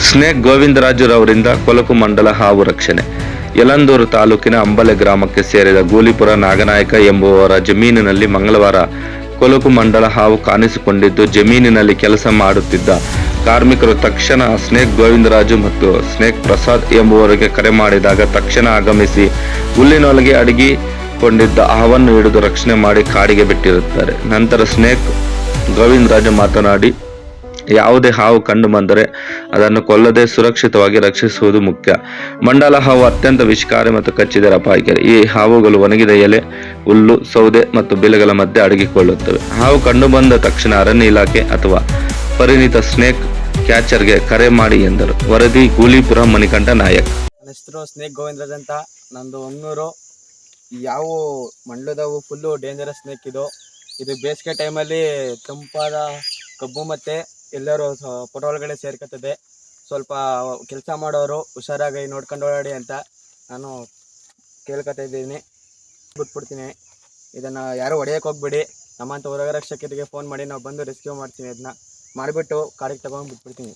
Snake ಗೋವಿಂದರಾಜುರವರಿಂದ ಕೊಳಕು ಮಂಡಲ ಹಾವು ರಕ್ಷಣೆ. ಯಲಂದೂರು ತಾಲೂಕಿನ ಅಂಬಲೆ ಗ್ರಾಮಕ್ಕೆ ಸೇರಿದ ಗೂಲಿಪುರ ನಾಗನಾಯಕ ಎಂಬುವವರ ಜಮೀನಿನಲ್ಲಿ ಮಂಗಳವಾರ ಕೊಳಕು ಮಂಡಲ ಹಾವು ಕಾಣಿಸಿಕೊಂಡಿದ್ದು, ಜಮೀನಿನಲ್ಲಿ ಕೆಲಸ ಮಾಡುತ್ತಿದ್ದ ಕಾರ್ಮಿಕರು ತಕ್ಷಣ ಸ್ನೇಕ್ ಗೋವಿಂದರಾಜು ಮತ್ತು ಸ್ನೇಕ್ ಪ್ರಸಾದ್ ಎಂಬುವರಿಗೆ ಕರೆ ಮಾಡಿದಾಗ ತಕ್ಷಣ ಆಗಮಿಸಿ ಹುಲ್ಲಿನೊಳಗೆ ಅಡಗಿಕೊಂಡಿದ್ದ ಹಾವನ್ನು ಹಿಡಿದು ರಕ್ಷಣೆ ಮಾಡಿ ಕಾಡಿಗೆ ಬಿಟ್ಟಿರುತ್ತಾರೆ. ನಂತರ ಸ್ನೇಕ್ ಗೋವಿಂದರಾಜು ಮಾತನಾಡಿ, ಯಾವುದೇ ಹಾವು ಕಂಡು ಬಂದರೆ ಅದನ್ನು ಕೊಲ್ಲದೆ ಸುರಕ್ಷಿತವಾಗಿ ರಕ್ಷಿಸುವುದು ಮುಖ್ಯ. ಮಂಡಲ ಹಾವು ಅತ್ಯಂತ ವಿಷಕಾರಿ ಮತ್ತು ಕಚ್ಚಿದರೆ ಅಪಾಯಕಾರಿ. ಈ ಹಾವುಗಳು ಒಣಗಿದ ಎಲೆ, ಹುಲ್ಲು, ಸೌದೆ ಮತ್ತು ಬಿಲಗಳ ಮಧ್ಯೆ ಅಡಗಿಕೊಳ್ಳುತ್ತವೆ. ಹಾವು ಕಂಡು ಬಂದ ತಕ್ಷಣ ಅರಣ್ಯ ಇಲಾಖೆ ಅಥವಾ ಪರಿಣಿತ ಸ್ನೇಕ್ ಕ್ಯಾಚರ್ಗೆ ಕರೆ ಮಾಡಿ ಎಂದರು. ವರದಿ ಗೂಲಿಪುರ ಮಣಿಕಂಠ ನಾಯಕ್. ನನ್ನ ಹೆಸರು ಸ್ನೇಕ್ ಗೋವಿಂದರಾಜ್ ಅಂತ. ನಂದು ಹೊಂಗೂರು. ಯಾವ ಮಂಡ್ಲದವು ಫುಲ್ಲು ಡೇಂಜರಸ್ ಸ್ನೇಕ್ ಇದು ಬೇಸಿಗೆ ಟೈಮಲ್ಲಿ ತಂಪಾದ ಕಬ್ಬು ಮತ್ತು ಎಲ್ಲರೂ ಪೊಟೊ ಒಳಗಡೆ ಸೇರ್ಕೊತದೆ. ಸ್ವಲ್ಪ ಕೆಲಸ ಮಾಡೋರು ಹುಷಾರಾಗಿ ನೋಡ್ಕೊಂಡು ಓಡಾಡಿ ಅಂತ ನಾನು ಕೇಳ್ಕೊತಾ ಇದ್ದೀನಿ. ಬಿಟ್ಬಿಡ್ತೀನಿ. ಇದನ್ನು ಯಾರು ಹೊಡೆಯೋಕೆ ಹೋಗ್ಬೇಡಿ. ನಮ್ಮಂಥ ಹೊರಗ ರಕ್ಷಕರಿಗೆ ಫೋನ್ ಮಾಡಿ ನಾವು ಬಂದು ರೆಸ್ಕ್ಯೂ ಮಾಡ್ತೀವಿ. ಅದನ್ನ ಮಾಡಿಬಿಟ್ಟು ಕಾಡಿಗೆ ತಗೊಂಡು ಬಿಟ್ಬಿಡ್ತೀನಿ.